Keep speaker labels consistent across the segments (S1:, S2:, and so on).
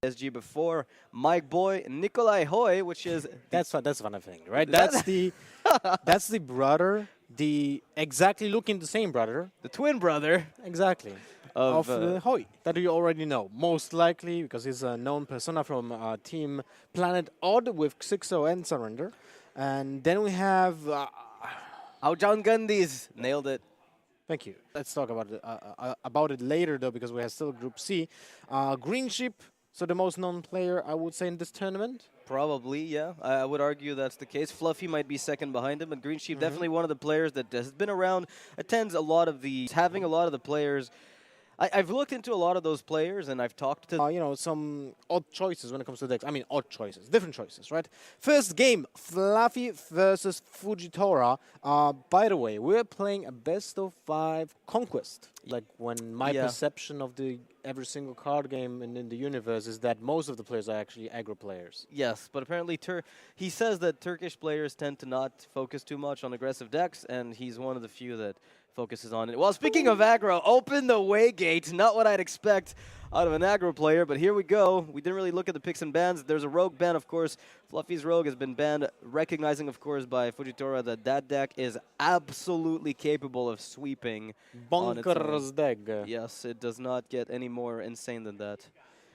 S1: WESG before. Mike Boy, Nikolai Hoy, which is
S2: That's one thing, right?
S1: That-
S2: That's the brother, the exactly looking the same brother,
S1: the twin brother
S2: exactly,
S1: of
S2: of Hoy that you already know, most likely because he's a known persona from Team Planet Odd with Xixo and Surrender, and then we have.
S1: Aujan Gandhis. Nailed it.
S2: Thank you. Let's talk about it later, though, because we have still Group C. Green Sheep, so the most known player, I would say, in this tournament.
S1: Probably, yeah. I would argue that's the case. Fluffy might be second behind him, but Green Sheep definitely one of the players that has been around, attends a lot of the, having a lot of the players. I've looked into a lot of those players, and I've talked to...
S2: You know, some odd choices when it comes to decks. I mean, odd choices, different choices, right? First game, Fluffy versus Fujitora. By the way, we're playing a best-of-5 conquest. Like, when my perception of the every single card game in the universe is that most of the players are actually aggro players.
S1: Yes, but apparently he says that Turkish players tend to not focus too much on aggressive decks, and he's one of the few that focuses on it. Well, speaking of aggro, open the way gate. Not what I'd expect out of an aggro player, but here we go. We didn't really look at the picks and bans. There's a rogue ban, of course. Fluffy's rogue has been banned, recognizing, of course, by Fujitora that that deck is absolutely capable of sweeping.
S2: Bonkers deck.
S1: Yes, it does not get any more insane than that.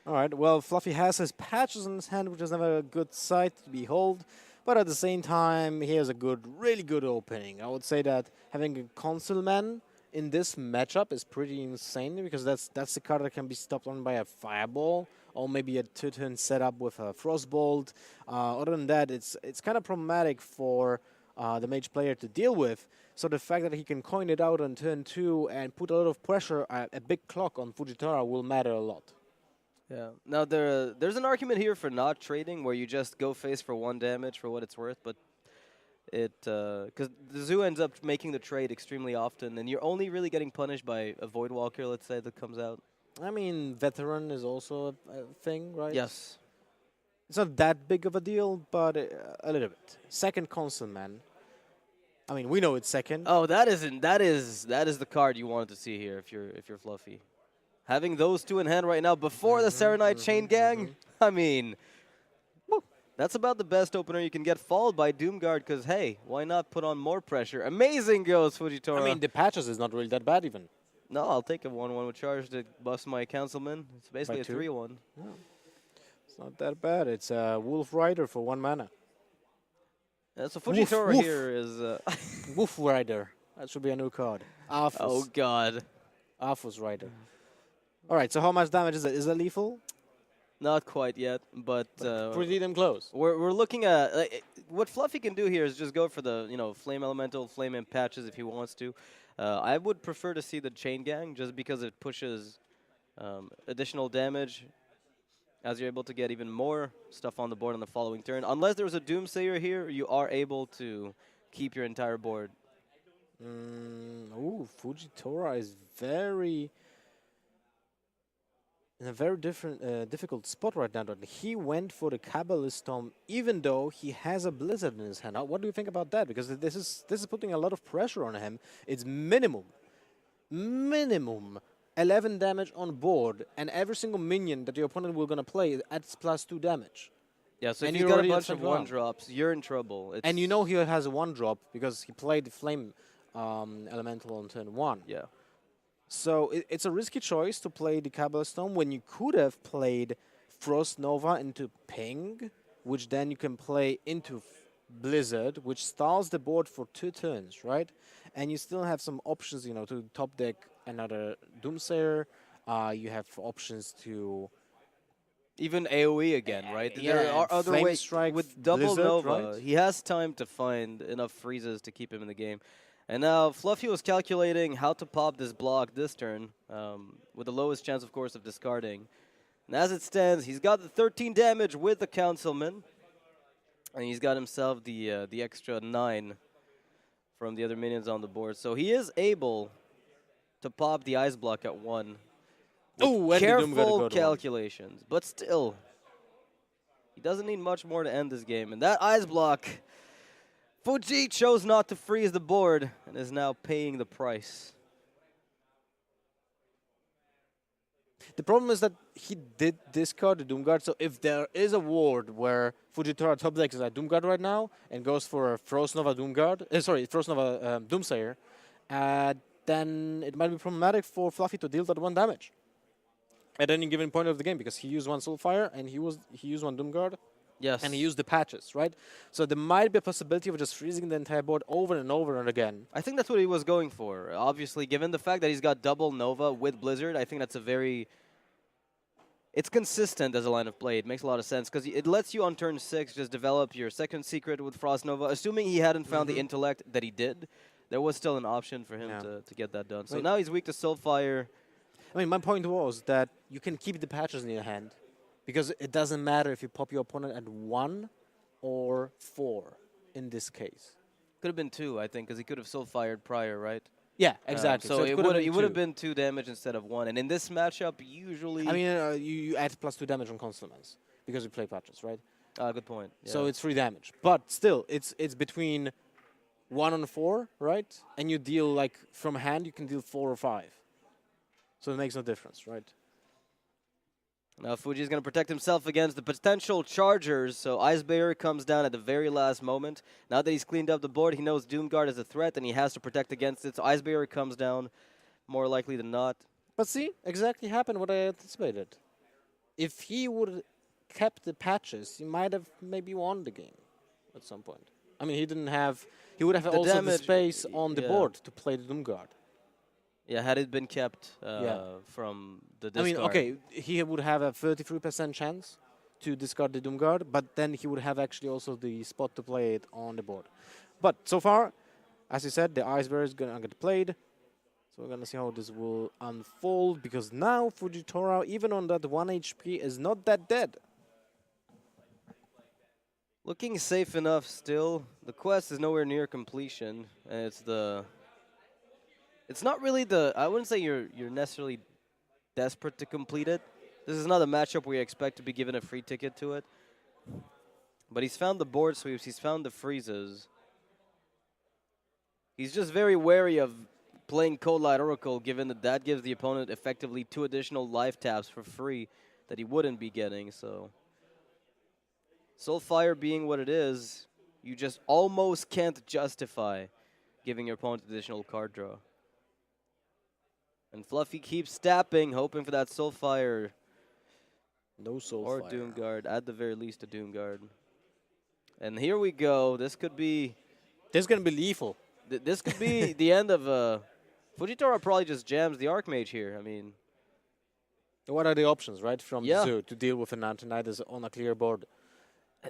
S2: All right, well, Fluffy has his patches in his hand, which is never a good sight to behold. But at the same time, he has a really good opening. I would say that having a Consulman in this matchup is pretty insane, because that's the card that can be stopped on by a Fireball, or maybe a 2-turn setup with a Frostbolt. Other than that, it's kind of problematic for the mage player to deal with. So the fact that he can coin it out on turn 2 and put a lot of pressure, a big clock on Fujitora will matter a lot.
S1: Yeah. Now, there's an argument here for not trading, where you just go face for 1 damage for what it's worth, but because the zoo ends up making the trade extremely often, and you're only really getting punished by a Voidwalker, let's say, that comes out.
S2: I mean, Veteran is also a thing, right?
S1: Yes.
S2: It's not that big of a deal, but a little bit. Second console, man. I mean, we know it's second.
S1: Oh, that is the card you wanted to see here if you're Fluffy. Having those two in hand right now before the Serenite Chain Gang, I mean, that's about the best opener you can get, followed by Doomguard, because, hey, why not put on more pressure? Amazing goes Fujitora.
S2: I mean, the patches is not really that bad, even.
S1: No, I'll take a 1-1 with charge to bust my Councilman. It's basically a 3-1.
S2: Yeah. It's not that bad. It's a Wolf Rider for 1 mana.
S1: Yeah, so Fujitora here is...
S2: Wolf Rider. That should be a new card. Arthas.
S1: Oh, God.
S2: Arthas Rider. All right, so how much damage is it? Is it lethal?
S1: Not quite yet, but
S2: pretty damn close.
S1: We're looking at what Fluffy can do here is just go for the Flame Elemental, Flame Imp patches if he wants to. I would prefer to see the Chain Gang just because it pushes additional damage, as you're able to get even more stuff on the board on the following turn. Unless there's a Doomsayer here, you are able to keep your entire board.
S2: Ooh, Fujitora is in a very difficult spot right now. He went for the Kabbalist Storm, even though he has a Blizzard in his hand. Now, what do you think about that? Because this is putting a lot of pressure on him. It's minimum 11 damage on board, and every single minion that your opponent will gonna play adds +2 damage.
S1: Yeah, so if you've got a bunch of 1-drops, you're in trouble.
S2: And you know he has a 1-drop because he played the Flame Elemental on turn 1.
S1: Yeah.
S2: So it's a risky choice to play the Kabbalstone when you could have played Frost Nova into Ping, which then you can play into Blizzard, which stalls the board for 2 turns, right? And you still have some options, to top deck another Doomsayer. You have options to...
S1: Even AoE again, right?
S2: Yeah,
S1: there are other ways.
S2: Strike
S1: with double
S2: Blizzard,
S1: Nova,
S2: right?
S1: he has time to find enough freezes to keep him in the game. And now Fluffy was calculating how to pop this block this turn, with the lowest chance, of course, of discarding. And as it stands, he's got the 13 damage with the Councilman, and he's got himself the extra 9 from the other minions on the board. So he is able to pop the Ice Block at 1.
S2: Oh,
S1: careful calculations, but still, he doesn't need much more to end this game. And that Ice Block... Fuji chose not to freeze the board and is now paying the price.
S2: The problem is that he did discard the Doomguard, so if there is a ward where Fujitora top decks is at Doomguard right now and goes for a Frost Nova Doomguard, Frost Nova Doomsayer, then it might be problematic for Fluffy to deal that 1 damage at any given point of the game because he used 1 Soulfire and he used 1 Doomguard.
S1: Yes.
S2: And he used the patches, right? So there might be a possibility of just freezing the entire board over and over and again.
S1: I think that's what he was going for. Obviously, given the fact that he's got double Nova with Blizzard, I think that's a very... It's consistent as a line of play. It makes a lot of sense because it lets you on turn 6 just develop your second secret with Frost Nova. Assuming he hadn't found the intellect that he did, there was still an option for him to get that done. So now he's weak to Soulfire.
S2: I mean, my point was that you can keep the patches in your hand because it doesn't matter if you pop your opponent at 1 or 4 in this case.
S1: Could have been 2, I think, because he could have Soulfired prior, right?
S2: Yeah, exactly.
S1: So it would have been 2 damage instead of 1. And in this matchup, usually...
S2: I mean, you add +2 damage on Constellments because you play patches, right?
S1: Good point. Yeah.
S2: So it's 3 damage. But still, it's between 1 and 4, right? And you deal, like, from hand, you can deal 4 or 5. So it makes no difference, right?
S1: Now Fuji's going to protect himself against the potential chargers, so Ice Barrier comes down at the very last moment. Now that he's cleaned up the board, he knows Doomguard is a threat, and he has to protect against it, so Ice Barrier comes down more likely than not.
S2: But see, exactly happened what I anticipated. If he would have kept the patches, he might have maybe won the game at some point. I mean, he would have also the space on the board to play the Doomguard.
S1: Yeah, had it been kept from the discard.
S2: I mean, okay, he would have a 33% chance to discard the Doomguard, but then he would have actually also the spot to play it on the board. But so far, as you said, the Ice Bear is going to get played. So we're going to see how this will unfold, because now Fujitora, even on that 1 HP, is not that dead.
S1: Looking safe enough still. The quest is nowhere near completion, and it's not really I wouldn't say you're necessarily desperate to complete it. This is not a matchup where you expect to be given a free ticket to it. But he's found the board sweeps, he's found the freezes. He's just very wary of playing Cold Light Oracle, given that gives the opponent effectively 2 additional life taps for free that he wouldn't be getting, so... Soulfire being what it is, you just almost can't justify giving your opponent additional card draw. And Fluffy keeps stapping, hoping for that Soulfire.
S2: No Soulfire.
S1: Or Doomguard, at the very least a Doomguard. And here we go. This could be...
S2: This is going to be lethal.
S1: This could be the end of... Fujitora probably just jams the Archmage here. I mean...
S2: What are the options, right, from Zoo to deal with an Antonidas on a clear board?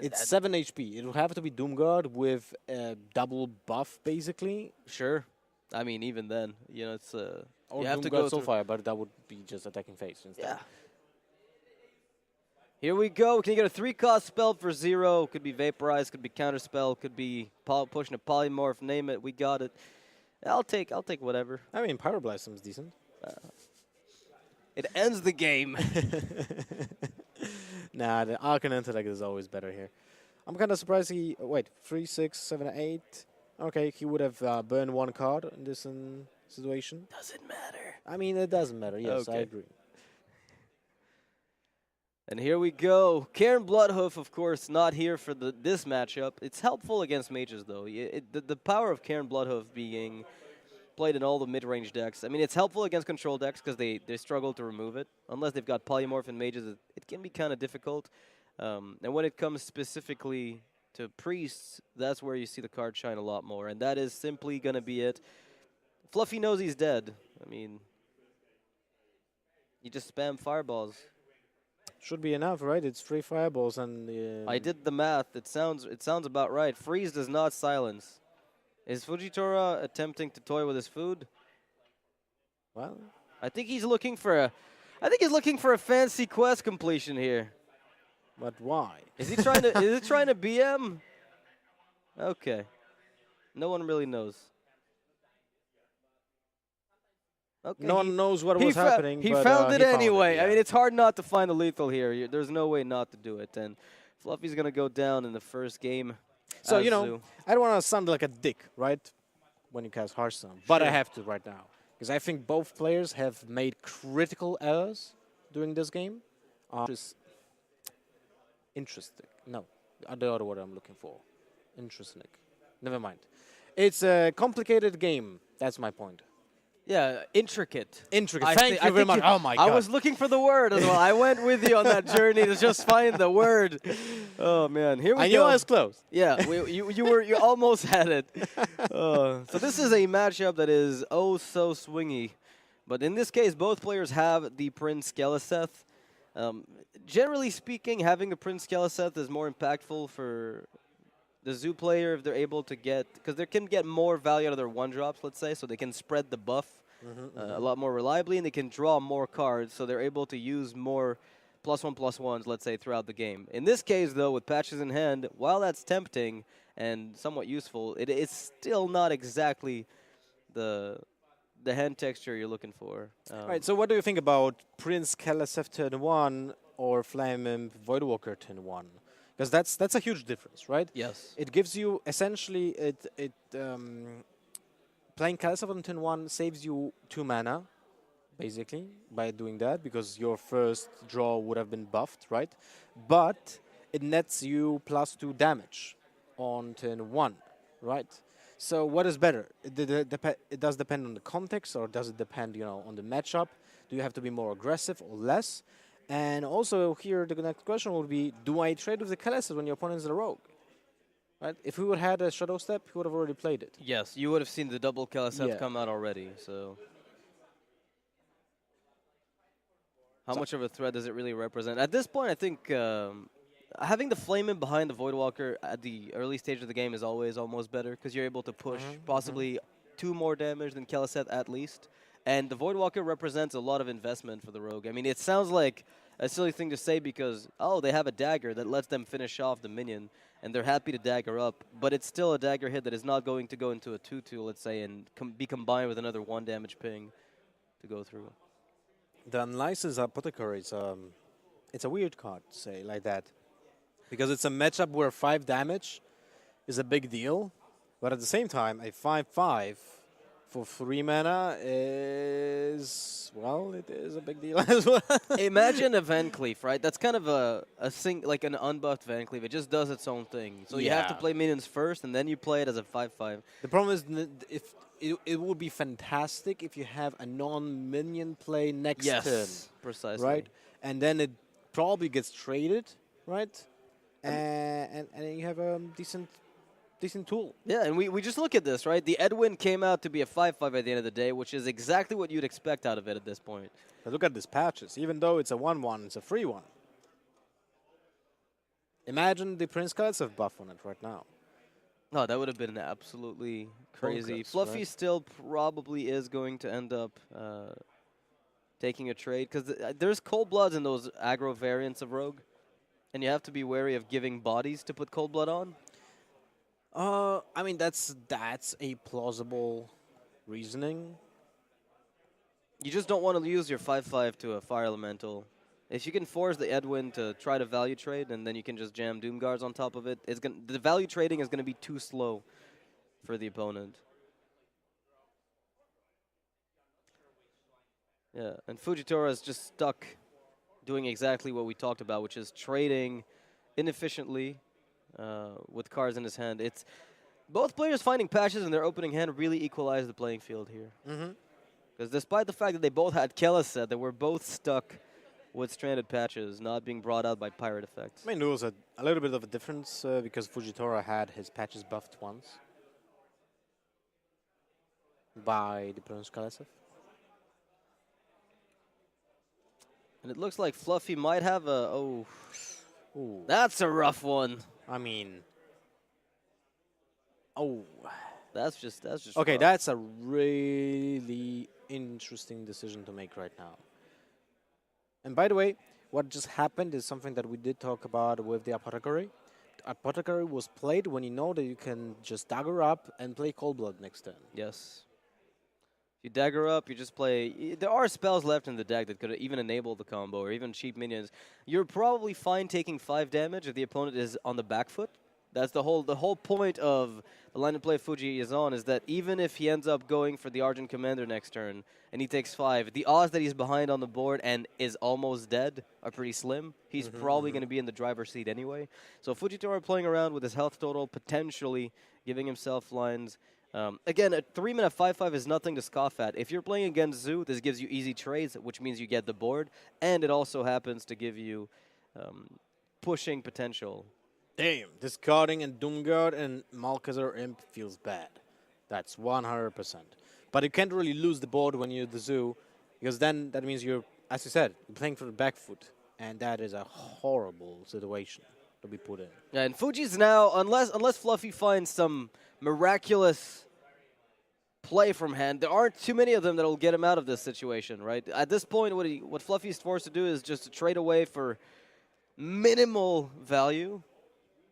S2: It's 7 HP. It will have to be Doomguard with a double buff, basically.
S1: Sure. I mean, even then, you know, it's...
S2: Or
S1: you have
S2: Doomguard
S1: to go
S2: Soulfire, but that would be just attacking face instead.
S1: Yeah. Here we go. Can you get a 3-cost spell for 0? Could be Vaporize, could be Counterspell, could be pushing a Polymorph. Name it. We got it. I'll take whatever.
S2: I mean, Pyroblasm is decent.
S1: It ends the game.
S2: Nah, the Arcane Intellect is always better here. I'm kind of surprised he... wait, 3, 6, 7, 8. Okay, he would have burned 1 card in this situation.
S1: Doesn't matter.
S2: I mean, it doesn't matter. Yes, I agree.
S1: And here we go. Karen Bloodhoof, of course, not here for this matchup. It's helpful against mages, though. The power of Karen Bloodhoof being played in all the mid-range decks. I mean, it's helpful against control decks because they struggle to remove it. Unless they've got Polymorph and mages, it can be kind of difficult. And when it comes specifically to priests, that's where you see the card shine a lot more. And that is simply going to be it. Fluffy knows he's dead. I mean, you just spam fireballs.
S2: Should be enough, right? It's 3 fireballs and...
S1: I did the math. It sounds about right. Freeze does not silence. Is Fujitora attempting to toy with his food?
S2: Well,
S1: I think he's looking for a fancy quest completion here.
S2: But why?
S1: Is he trying to is it trying to BM? Okay. No one really knows. Okay.
S2: No one knows what was happening.
S1: He
S2: but,
S1: found it anyway.
S2: Yeah.
S1: I mean, it's hard not to find the lethal here. There's no way not to do it. And Fluffy's going to go down in the first game.
S2: So, you know, I don't want to sound like a dick, right, when you cast Hearthstone. But I have to right now. Because I think both players have made critical errors during this game. Just interesting. No, the other word I'm looking for. Interesting. Never mind. It's a complicated game. That's my point.
S1: Yeah, intricate.
S2: Intricate.
S1: I
S2: Thank
S1: thi-
S2: you
S1: I
S2: very
S1: think
S2: much. Oh my
S1: I
S2: god.
S1: was looking for the word as well. I went with you on that journey to just find the word. Oh man, here we
S2: I
S1: go.
S2: knew I was close.
S1: Yeah, you almost had it. So this is a matchup that is oh so swingy, but in this case, both players have the Prince Keliseth. Generally speaking, having a Prince Keliseth is more impactful for the Zoo player if they're able to get, because they can get more value out of their one drops, let's say, so they can spread the buff a lot more reliably, and they can draw more cards, so they're able to use more +1/+1s, let's say, throughout the game. In this case, though, with patches in hand, while that's tempting and somewhat useful, it is still not exactly the hand texture you're looking for.
S2: Right. So, what do you think about Prince Keliseth turn 1 or Flame Imp Voidwalker turn 1? Because that's a huge difference, right?
S1: Yes.
S2: It gives you essentially playing Keliseth on turn 1 saves you 2 mana, basically, by doing that, because your first draw would have been buffed, right? But it nets you +2 damage on turn 1, right? So what is better? It does depend on the context, or does it depend, on the matchup? Do you have to be more aggressive or less? And also here, the next question would be, do I trade with the Keliseth when your opponent is a rogue? Right? If we would have had a Shadow Step, he would have already played it.
S1: Yes, you would have seen the double Keliseth
S2: Yeah.
S1: come out already, so... How much of a threat does it really represent? At this point, I think having the Flame in behind the Voidwalker at the early stage of the game is always almost better, because you're able to push possibly 2 more damage than Keliseth at least. And the Voidwalker represents a lot of investment for the Rogue. I mean, it sounds like a silly thing to say because, oh, they have a dagger that lets them finish off the minion, and they're happy to dagger up, but it's still a dagger hit that is not going to go into a 2/2, let's say, and be combined with another 1 damage ping to go through.
S2: The Unlicensed Apothecary is it's a weird card to say like that, because it's a matchup where 5 damage is a big deal, but at the same time, a 5/5 for 3 mana is, well, it is a big deal as well.
S1: Imagine a Van Cleef, right? That's kind of like an unbuffed Van Cleef. It just does its own thing. So you have to
S2: Yeah.
S1: play minions first, and then you play it as a 5/5.
S2: The problem is, if it would be fantastic if you have a non-minion play next turn,
S1: precisely.
S2: right? And then it probably gets traded, right? And you have a decent tool.
S1: Yeah, and we just look at this, right? The Edwin came out to be a 5/5 at the end of the day, which is exactly what you'd expect out of it at this point.
S2: But look at these patches. Even though it's a 1/1, it's a free one. Imagine the Prince Keliseth buff on it right now.
S1: No, that would have been absolutely crazy.
S2: Bonkers,
S1: Fluffy
S2: right?
S1: still probably is going to end up taking a trade, because there's cold bloods in those aggro variants of Rogue, and you have to be wary of giving bodies to put cold blood on.
S2: I mean, that's a plausible reasoning.
S1: You just don't want to use your 5/5 to a Fire Elemental. If you can force the Edwin to try to value trade, and then you can just jam Doom Guards on top of it, the value trading is going to be too slow for the opponent. Yeah, and Fujitora is just stuck doing exactly what we talked about, which is trading inefficiently with cards in his hand. It's both players finding patches in their opening hand really equalize the playing field here. Because despite the fact that they both had Keliseth, they were both stuck with stranded patches, not being brought out by pirate effects.
S2: I mean, there was a little bit of a difference because Fujitora had his patches buffed once by the Prince Keliseth.
S1: And it looks like Fluffy might have a... Oh,
S2: Ooh,
S1: that's a rough one.
S2: I mean, oh,
S1: That's just
S2: okay.
S1: rough.
S2: That's a really interesting decision to make right now. And by the way, what just happened is something that we did talk about with the Apothecary. The Apothecary was played when you know that you can just dagger up and play Cold Blood next turn.
S1: Yes. You dagger up, you just play... There are spells left in the deck that could even enable the combo, or even cheap minions. You're probably fine taking 5 damage if the opponent is on the back foot. That's the whole point of the line of play Fuji is on, is that even if he ends up going for the Argent Commander next turn and he takes 5, the odds that he's behind on the board and is almost dead are pretty slim. He's probably going to be in the driver's seat anyway. So Fujitora playing around with his health total, potentially giving himself lines. Again, a 3-mana 5/5 is nothing to scoff at. If you're playing against Zoo, this gives you easy trades, which means you get the board, and it also happens to give you pushing potential.
S2: Damn, discarding and Doomguard and Malkazar Imp feels bad. That's 100%. But you can't really lose the board when you're the Zoo, because then that means you're, as you said, you're playing for the back foot, and that is a horrible situation to be put in.
S1: Yeah, and Fuji's now, unless Fluffy finds some miraculous play from hand, there aren't too many of them that'll get him out of this situation, right? At this point, what Fluffy's forced to do is just to trade away for minimal value.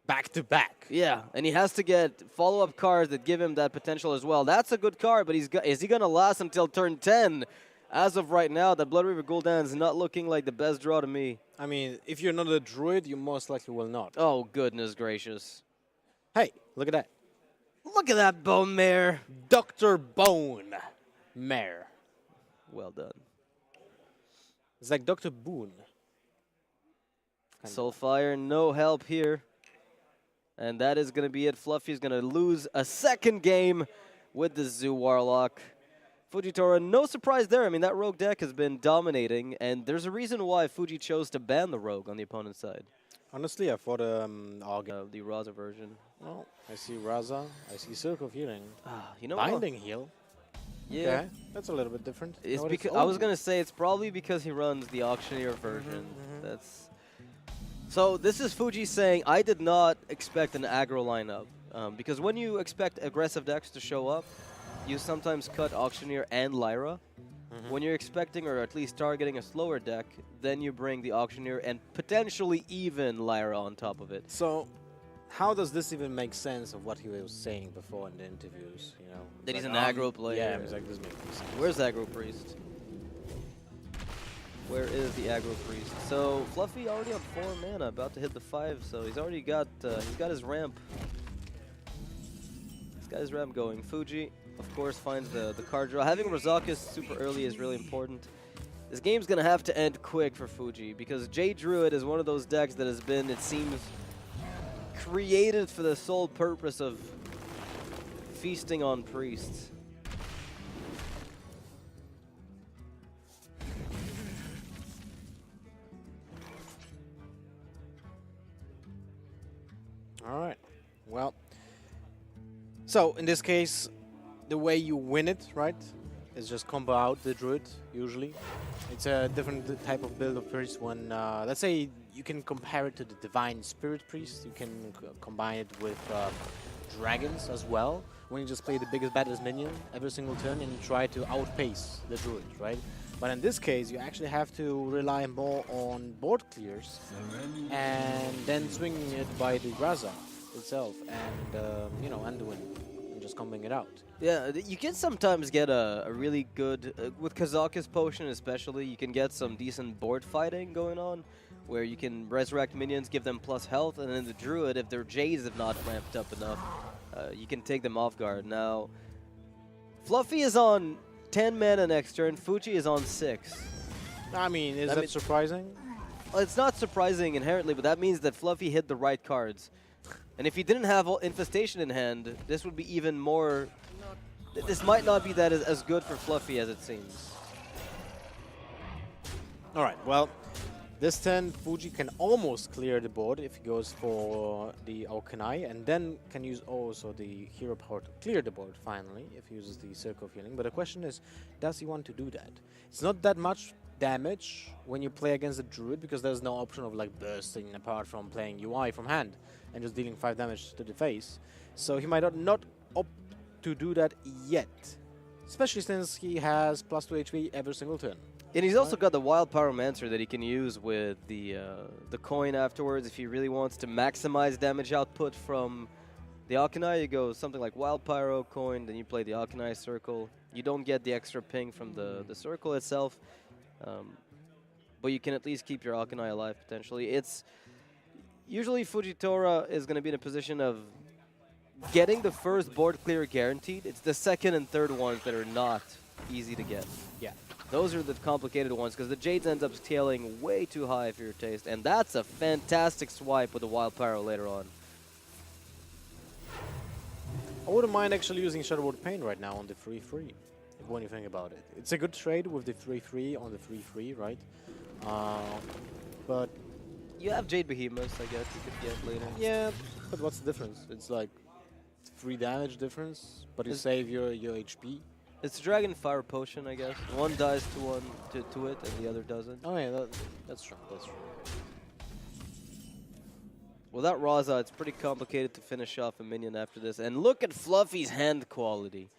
S2: Back to back.
S1: Yeah, and he has to get follow-up cards that give him that potential as well. That's a good card, but is he going to last until turn 10? As of right now, that Blood River Gul'dan is not looking like the best draw to me.
S2: I mean, if you're not a druid, you most likely will not.
S1: Oh, goodness gracious.
S2: Hey, look at that.
S1: Look at that Bone Mare.
S2: Dr. Bone Mare.
S1: Well done.
S2: It's like Dr. Boone.
S1: Soulfire, no help here. And that is going to be it. Fluffy's going to lose a second game with the Zoo Warlock. Fujitora, no surprise there. I mean, that Rogue deck has been dominating, and there's a reason why Fuji chose to ban the Rogue on the opponent's side.
S2: Honestly, I thought the
S1: Raza version.
S2: Well, I see Raza. I see Circle of Healing.
S1: You know what?
S2: Binding Heal.
S1: Yeah.
S2: Okay, that's a little bit different.
S1: It's
S2: No,
S1: because I was going to say it's probably because he runs the Auctioneer version. That's... So this is Fuji saying, I did not expect an aggro lineup. Because when you expect aggressive decks to show up, you sometimes cut Auctioneer and Lyra. When you're expecting or at least targeting a slower deck, then you bring the Auctioneer and potentially even Lyra on top of it.
S2: So, how does this even make sense of what he was saying before in the interviews? You know,
S1: That he's
S2: like,
S1: an aggro player.
S2: Yeah, it's like this makes sense.
S1: Where's Aggro Priest? Where is the Aggro Priest? So Fluffy already on 4 mana, about to hit the 5. So he's already got his ramp. He's got his ramp going. Fuji, of course, finds the card draw. Having Razakis super early is really important. This game's gonna have to end quick for Fuji because J Druid is one of those decks that has been, it seems, created for the sole purpose of feasting on priests.
S2: All right. Well, so in this case, the way you win it, right, is just combo out the druid, usually. It's a different type of build of priest when, let's say, you can compare it to the Divine Spirit Priest. You can combine it with dragons as well, when you just play the biggest, baddest minion every single turn and you try to outpace the druid, right? But in this case, you actually have to rely more on board clears and then swinging it by the Raza itself and, you know, Anduin and just combing it out.
S1: Yeah, you can sometimes get a really good, with Kazakus Potion especially, you can get some decent board fighting going on, where you can resurrect minions, give them plus health, and then the Druid, if their Jays have not ramped up enough, you can take them off guard. Now, Fluffy is on 10 mana next turn, Fuji is on 6.
S2: I mean, is that surprising?
S1: Well, it's not surprising inherently, but that means that Fluffy hit the right cards. And if he didn't have Infestation in hand, this would be even more... This might not be that as good for Fluffy as it seems.
S2: All right, well, this turn Fuji can almost clear the board if he goes for the Auchenai, and then can use also the hero power to clear the board finally if he uses the Circle of Healing. But the question is, does he want to do that? It's not that much damage when you play against the Druid because there's no option of like bursting apart from playing UI from hand and just dealing 5 damage to the face. So he might not opt to do that yet, especially since he has plus 2 HP every single turn.
S1: And he's also got the Wild Pyromancer that he can use with the coin afterwards. If he really wants to maximize damage output from the Auchenai, you go something like Wild Pyro coin, then you play the Auchenai circle. You don't get the extra ping from the circle itself, but you can at least keep your Auchenai alive potentially. Usually Fujitora is going to be in a position of getting the first board clear guaranteed. It's the second and third ones that are not easy to get.
S2: Yeah.
S1: Those are the complicated ones because the Jades ends up scaling way too high for your taste. And that's a fantastic swipe with the Wild Pyro later on.
S2: I wouldn't mind actually using Shadowboard Pain right now on the 3-3, when you think about it. It's a good trade with the 3-3 on the 3-3, right? But
S1: You have Jade Behemoths, I guess, you could get later.
S2: yeah, but what's the difference? It's like 3 damage difference, but you
S1: It's-
S2: save your HP.
S1: It's Dragon Fire Potion, I guess. One dies to it, and the other doesn't.
S2: Oh yeah, that's true. That's true.
S1: Without Raza, it's pretty complicated to finish off a minion after this. And look at Fluffy's hand quality.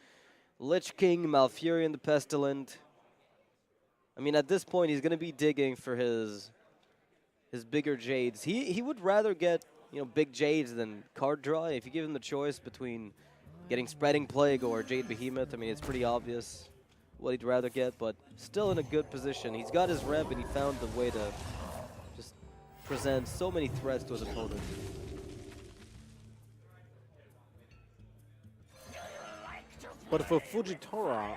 S1: Lich King, Malfurion the Pestilent. I mean, at this point, he's going to be digging for his bigger Jades. He would rather get, big Jades than card draw. If you give him the choice between getting Spreading Plague or Jade Behemoth, I mean, it's pretty obvious what he'd rather get, but still in a good position. He's got his ramp, and he found the way to just present so many threats to his opponent.
S2: But for Fujitora,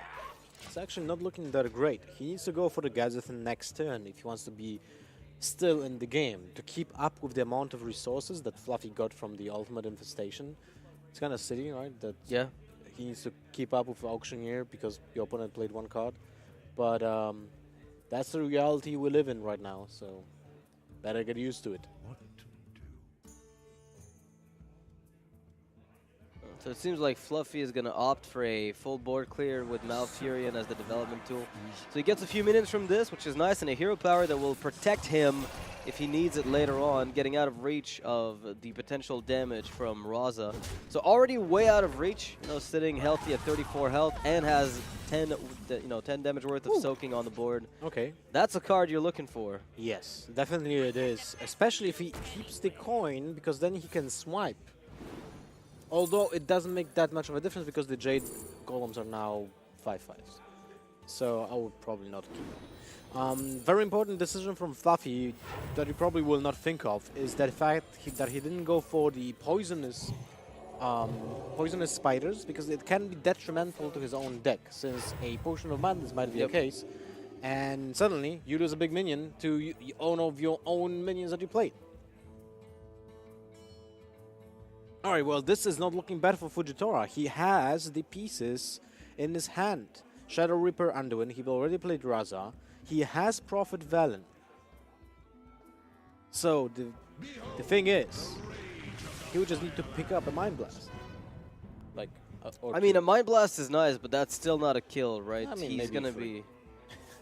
S2: it's actually not looking that great. He needs to go for the Gadgeton next turn if he wants to be still in the game, to keep up with the amount of resources that Fluffy got from the Ultimate Infestation. It's kind of silly, right? That
S1: Yeah.
S2: he needs to keep up with Auctioneer because your opponent played one card. But that's the reality we live in right now, so better get used to it.
S1: So it seems like Fluffy is going to opt for a full board clear with Malfurion as the development tool. So he gets a few minions from this, which is nice, and a hero power that will protect him if he needs it later on, getting out of reach of the potential damage from Raza. So already way out of reach, sitting healthy at 34 health and has 10 damage worth of soaking on the board.
S2: Okay.
S1: That's a card you're looking for.
S2: Yes, definitely it is. Especially if he keeps the coin, because then he can swipe. Although it doesn't make that much of a difference because the Jade columns are now 5/5s. So I would probably not keep it. Very important decision from Fluffy that he probably will not think of is that fact that he didn't go for the poisonous spiders, because it can be detrimental to his own deck, since a Potion of Madness might be the case. And suddenly you lose a big minion to one of your own minions that you played. Alright, well, this is not looking bad for Fujitora. He has the pieces in his hand. Shadow Reaper Anduin, he already played Raza. He has Prophet Velen. So, the thing is, he would just need to pick up a Mind Blast. Like,
S1: I mean, a Mind Blast is nice, but that's still not a kill, right?
S2: I mean,
S1: he's
S2: maybe
S1: gonna
S2: three.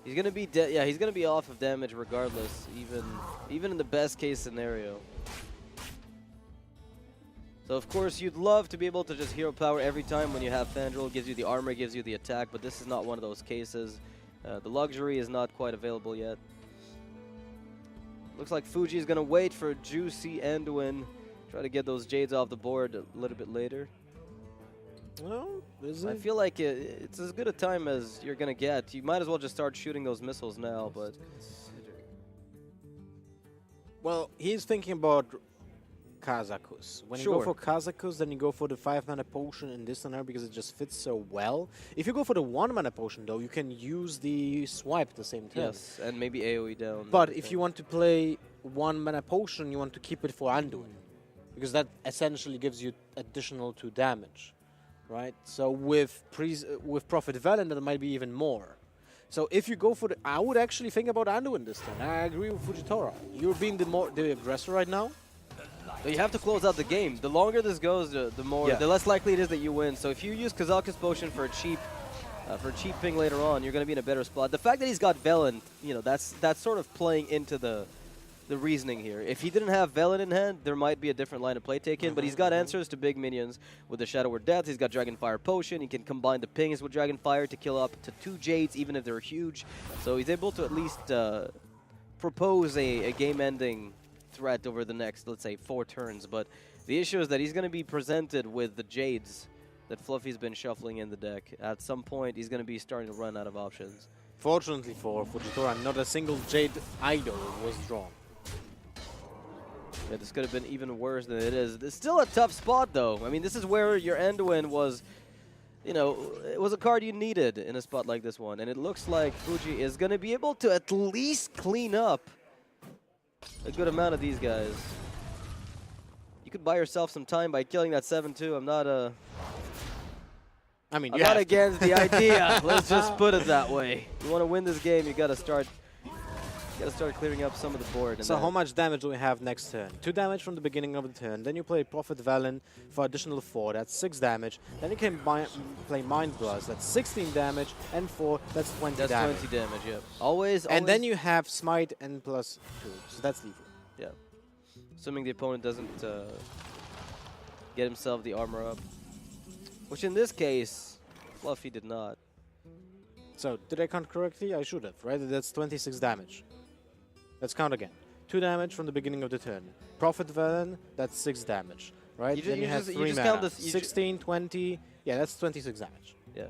S1: he's gonna be dead. Yeah, he's gonna be off of damage regardless, even in the best case scenario. So of course you'd love to be able to just hero power every time when you have Fandral. Gives you the armor, gives you the attack, but this is not one of those cases. The luxury is not quite available yet. Looks like Fuji is gonna wait for Juicy Anduin. Try to get those Jades off the board a little bit later.
S2: Well, is
S1: I
S2: it?
S1: feel like it's as good a time as you're gonna get. You might as well just start shooting those missiles now, but
S2: Well, he's thinking about Kazakus. When you go
S1: Sure.
S2: for Kazakus, then you go for the 5-mana potion in this scenario because it just fits so well. If you go for the 1-mana potion, though, you can use the swipe at the same time.
S1: yes, and maybe AoE down.
S2: But if you want to play 1-mana potion, you want to keep it for Anduin, because that essentially gives you additional 2 damage, right? So with Prophet Valen, that might be even more. So if you go for the, I would actually think about Anduin this time. I agree with Fujitora. You're being the aggressor right now.
S1: But you have to close out the game. The longer this goes, the less likely it is that you win. So if you use Kazalka's potion for a cheap ping later on, you're going to be in a better spot. The fact that he's got Velen, that's sort of playing into the reasoning here. If he didn't have Velen in hand, there might be a different line of play taken, but he's got answers to big minions with the Shadow Word Death. He's got Dragonfire Potion. He can combine the pings with Dragonfire to kill up to 2 Jades, even if they're huge. So he's able to at least propose a game-ending threat over the next, let's say, 4 turns. But the issue is that he's going to be presented with the Jades that Fluffy's been shuffling in the deck. At some point, he's going to be starting to run out of options.
S2: Fortunately for Fujitora, not a single Jade Idol was drawn.
S1: Yeah, this could have been even worse than it is. It's still a tough spot, though. I mean, this is where your end win was, you know, it was a card you needed in a spot like this one. And it looks like Fuji is going to be able to at least clean up a good amount of these guys. You could buy yourself some time by killing that 7-2. I'm not
S2: I mean,
S1: I'm
S2: you
S1: not
S2: have
S1: against the idea. Let's just put it that way. You want to win this game, you got to start clearing up some of the board. And
S2: So how much damage do we have next turn? 2 damage from the beginning of the turn. Then you play Prophet Velen for additional 4. That's 6 damage. Then you can play Mind Blast. That's 16 damage. And 4. That's 20
S1: that's
S2: damage.
S1: 20 damage, yeah. Always.
S2: And then you have Smite and plus 2. So that's lethal.
S1: Yeah. Assuming the opponent doesn't get himself the armor up. Which in this case, Fluffy did not.
S2: So did I count correctly? I should have, right? That's 26 damage. Let's count again. 2 damage from the beginning of the turn. Prophet Velen, that's 6 damage, right? Then you have 3
S1: count
S2: mana.
S1: this,
S2: 16, 20. Yeah, that's 26 damage.
S1: Yeah.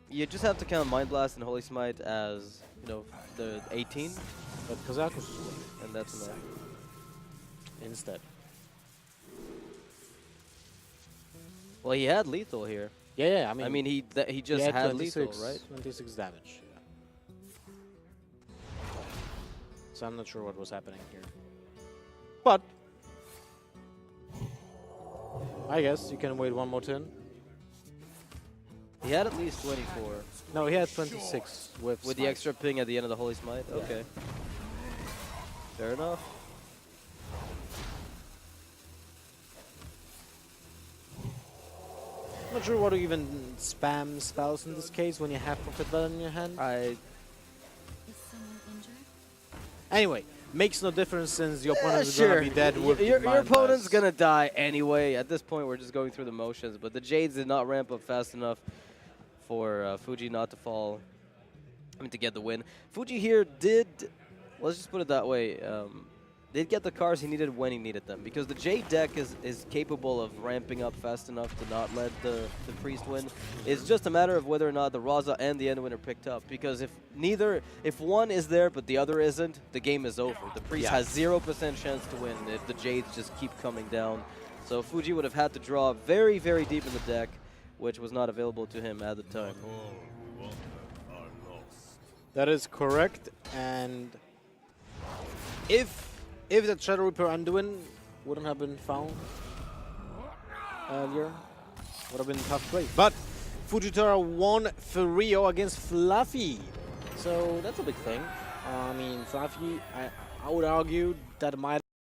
S1: You just have to count Mind Blast and Holy Smite as, you know, the 18,
S2: But Kazakus is winning
S1: and that's enough.
S2: instead.
S1: Well, he had lethal here.
S2: Yeah,
S1: I mean, he just
S2: he
S1: had
S2: 26,
S1: lethal, right?
S2: 26 damage. Yeah. So I'm not sure what was happening here. But I guess you can wait one more turn.
S1: He had at least 24
S2: No, he had 26 with
S1: with the
S2: Smite.
S1: extra ping at the end of the Holy Smite.
S2: Yeah.
S1: Okay. Fair enough.
S2: I'm not sure what to even spam spells in this case when you have Prophet Velen in your hand.
S1: I
S3: Is someone injured?
S2: Anyway, makes no difference since your
S1: Yeah,
S2: opponent is
S1: sure.
S2: gonna be dead with
S1: Your
S2: Mind
S1: opponent's
S2: Blast.
S1: gonna die anyway. At this point, we're just going through the motions. But the Jades did not ramp up fast enough for Fuji not to fall. I mean, to get the win. Fuji here did, let's just put it that way, did get the cars he needed when he needed them. Because the Jade deck is capable of ramping up fast enough to not let the Priest win. It's just a matter of whether or not the Raza and the Endwin are picked up. Because if one is there but the other isn't, the game is over. The Priest has 0% chance to win if the Jades just keep coming down. So Fuji would have had to draw very, very deep in the deck, which was not available to him at the time.
S2: That is correct, and if that Shadow Reaper Anduin wouldn't have been found earlier, would have been a tough play. But Fujitora won for Rio against Fluffy, so that's a big thing. I mean, Fluffy, I would argue that might